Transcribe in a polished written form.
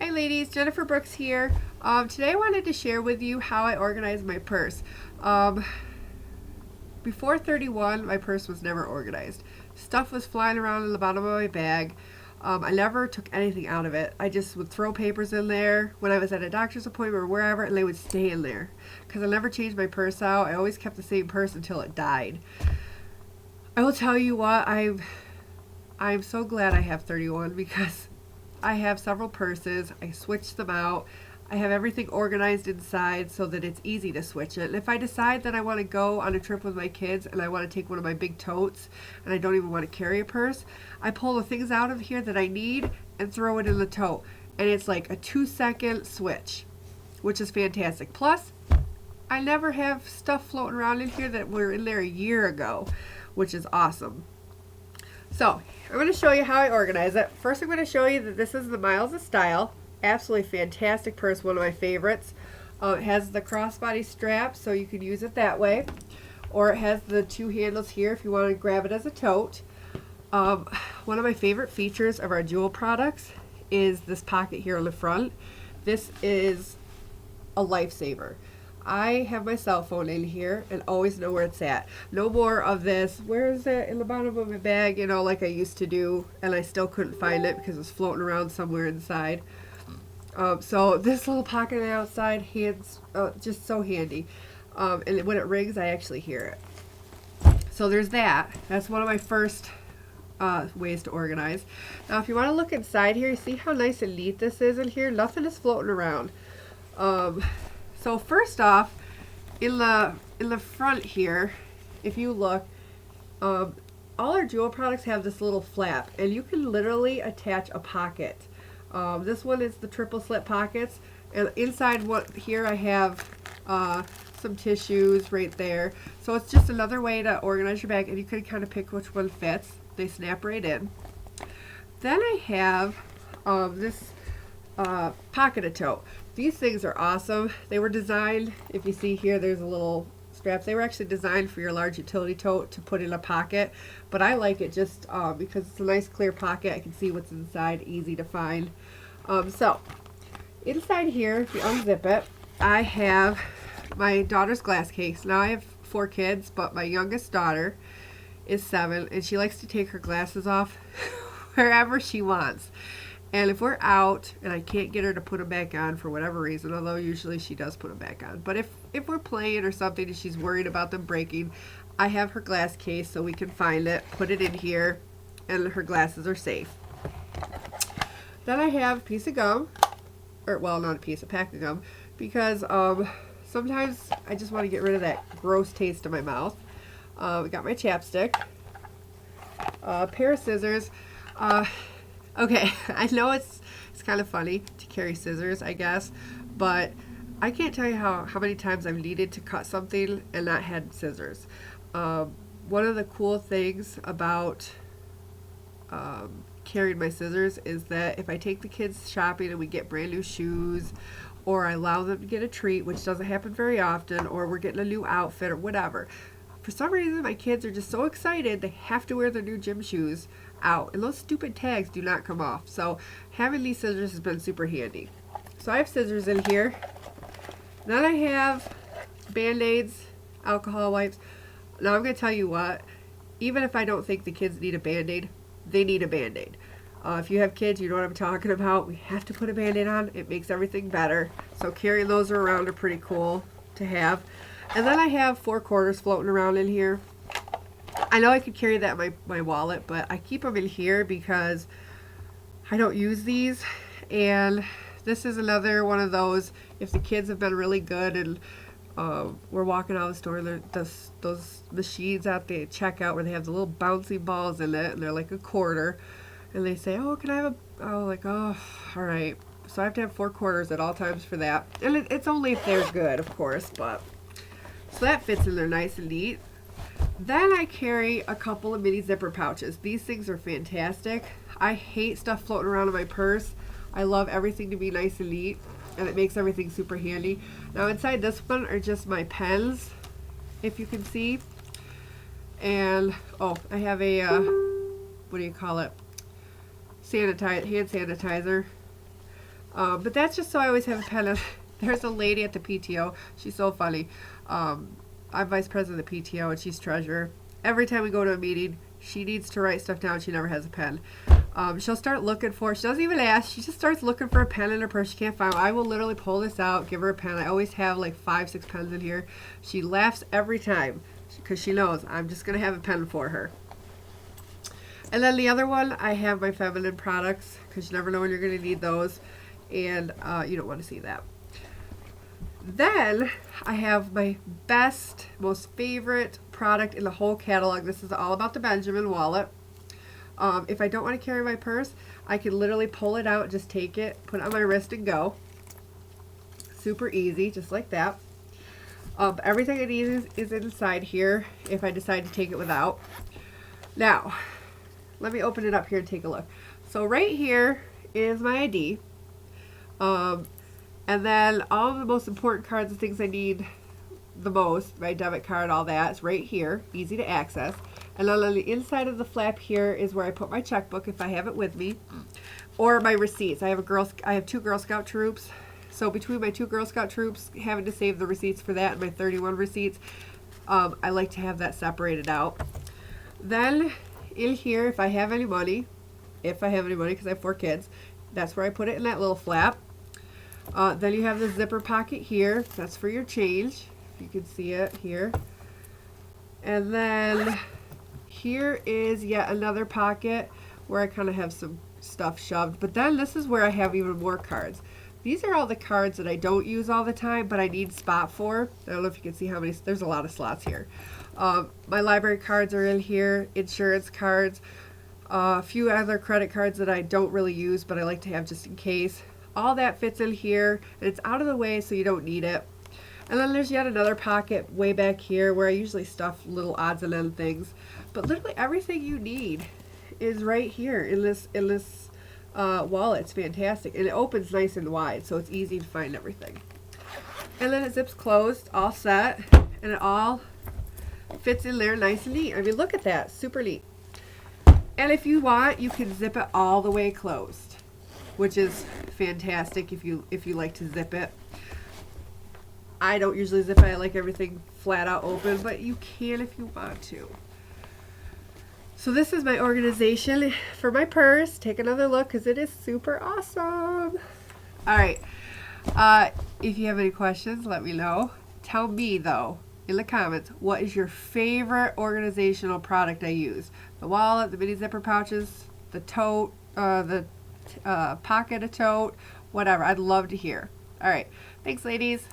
Hi ladies, Jennifer Brooks here. Today I wanted to share with you how I organize my purse. Um, Before 31, my purse was never organized. Stuff was flying around in the bottom of my bag. I never took anything out of it. I just would throw papers in there when I was at a doctor's appointment or wherever, and they would stay in there. Because I never changed my purse out. I always kept the same purse until it died. I will tell you what, I'm so glad I have 31 because I have several purses. I switch them out. I have everything organized inside so that it's easy to switch it. And if I decide that I want to go on a trip with my kids and I want to take one of my big totes and I don't even want to carry a purse, I pull the things out of here that I need and throw it in the tote. And it's like a 2-second switch, which is fantastic. Plus, I never have stuff floating around in here that were in there a year ago, which is awesome. So, I'm going to show you how I organize it. First, I'm going to show you that this is the Miles of Style. Absolutely fantastic purse, one of my favorites. It has the crossbody strap, so you can use it that way. Or it has the two handles here if you want to grab it as a tote. One of my favorite features of our Jewel products is this pocket here on the front. This is a lifesaver. I have my cell phone in here and always know where it's at. No more of this, where is it in the bottom of my bag, like I used to do, and I still couldn't find it because it was floating around somewhere inside. So this little pocket on the outside, just so handy. And when it rings, I actually hear it. So there's that. That's one of my first ways to organize. Now, if you want to look inside here, see how nice and neat this is in here? Nothing is floating around. So first off, in the front here, if you look, all our Jewel products have this little flap, and you can literally attach a pocket. This one is the triple slit pockets, and inside here I have some tissues right there. So it's just another way to organize your bag, and you can kind of pick which one fits. They snap right in. Then I have this pocket tote. These things are awesome. They were designed, if you see here, there's a little straps. They were actually designed for your large utility tote to put in a pocket, but I like it just because it's a nice clear pocket. I can see what's inside, easy to find. So inside here, if you unzip it, I have my daughter's glass case. Now I have 4 kids, but my youngest daughter is 7, and she likes to take her glasses off wherever she wants. And if we're out and I can't get her to put them back on for whatever reason, although usually she does put them back on, but if we're playing or something and she's worried about them breaking, I have her glass case so we can find it, put it in here, and her glasses are safe. Then I have a piece of gum, or well, not a piece, a pack of gum, because sometimes I just want to get rid of that gross taste in my mouth. I got my chapstick, a pair of scissors. Okay, I know it's kind of funny to carry scissors, I guess, but I can't tell you how many times I've needed to cut something and not had scissors. One of the cool things about carrying my scissors is that if I take the kids shopping and we get brand new shoes, or I allow them to get a treat, which doesn't happen very often, or we're getting a new outfit or whatever, for some reason my kids are just so excited they have to wear their new gym shoes out, and those stupid tags do not come off. So having these scissors has been super handy. So I have scissors in here. Then I have Band-Aids, alcohol wipes. Now I'm going to tell you what, even if I don't think the kids need a Band-Aid, they need a Band-Aid. If you have kids, you know what I'm talking about. We have to put a Band-Aid on. It makes everything better. So carrying those around are pretty cool to have. And then I have 4 quarters floating around in here. I know I could carry that in my wallet, but I keep them in here because I don't use these. And this is another one of those, if the kids have been really good and we're walking out of the store, those machines at the checkout where they have the little bouncy balls in it, and they're like a quarter. And they say, oh, can I have oh, all right. So I have to have 4 quarters at all times for that. And it's only if they're good, of course, but so that fits in there nice and neat. Then I carry a couple of mini zipper pouches. These things are fantastic. I hate stuff floating around in my purse. I love everything to be nice and neat, and it makes everything super handy. Now inside this one are just my pens, if you can see. And, oh, I have a, what do you call it? Hand sanitizer. But that's just so I always have a pen. There's a lady at the PTO. She's so funny. I'm vice president of the PTO and she's treasurer. Every time we go to a meeting, she needs to write stuff down. She never has a pen. She'll start looking for, she doesn't even ask, she just starts looking for a pen in her purse. She can't find one. I will literally pull this out, give her a pen. I always have like 5, 6 pens in here. She laughs every time because she knows I'm just going to have a pen for her. And then the other one, I have my feminine products because you never know when you're going to need those. And you don't want to see that. Then I have my best, most favorite product in the whole catalog. This is all about the Benjamin wallet. If I don't want to carry my purse, I can literally pull it out, just take it, put it on my wrist and go. Super easy, just like that. Everything I need is inside here if I decide to take it without. Now, let me open it up here and take a look. So right here is my ID. And then all of the most important cards and things I need the most, my debit card, all that, is right here, easy to access. And then on the inside of the flap here is where I put my checkbook if I have it with me, or my receipts. I have 2 Girl Scout troops, so between my 2 Girl Scout troops, having to save the receipts for that and my 31 receipts, I like to have that separated out. Then in here, if I have any money, because I have 4 kids, that's where I put it, in that little flap. Then you have the zipper pocket here. That's for your change. If you can see it here. And then here is yet another pocket where I kind of have some stuff shoved. But then this is where I have even more cards. These are all the cards that I don't use all the time, but I need spot for. I don't know if you can see how many. There's a lot of slots here. My library cards are in here. Insurance cards. A few other credit cards that I don't really use, but I like to have just in case. All that fits in here, and it's out of the way so you don't need it. And then there's yet another pocket way back here where I usually stuff little odds and end things. But literally everything you need is right here in this wallet. It's fantastic, and it opens nice and wide, so it's easy to find everything. And then it zips closed, all set, and it all fits in there nice and neat. I mean, look at that, super neat. And if you want, you can zip it all the way closed, which is fantastic if you like to zip it. I don't usually zip it. I like everything flat out open, but you can if you want to. So this is my organization for my purse. Take another look because it is super awesome. All right. If you have any questions, let me know. Tell me, though, in the comments, what is your favorite organizational product I use? The wallet, the mini zipper pouches, the tote, the pocket, a tote, whatever. I'd love to hear. All right. Thanks, ladies.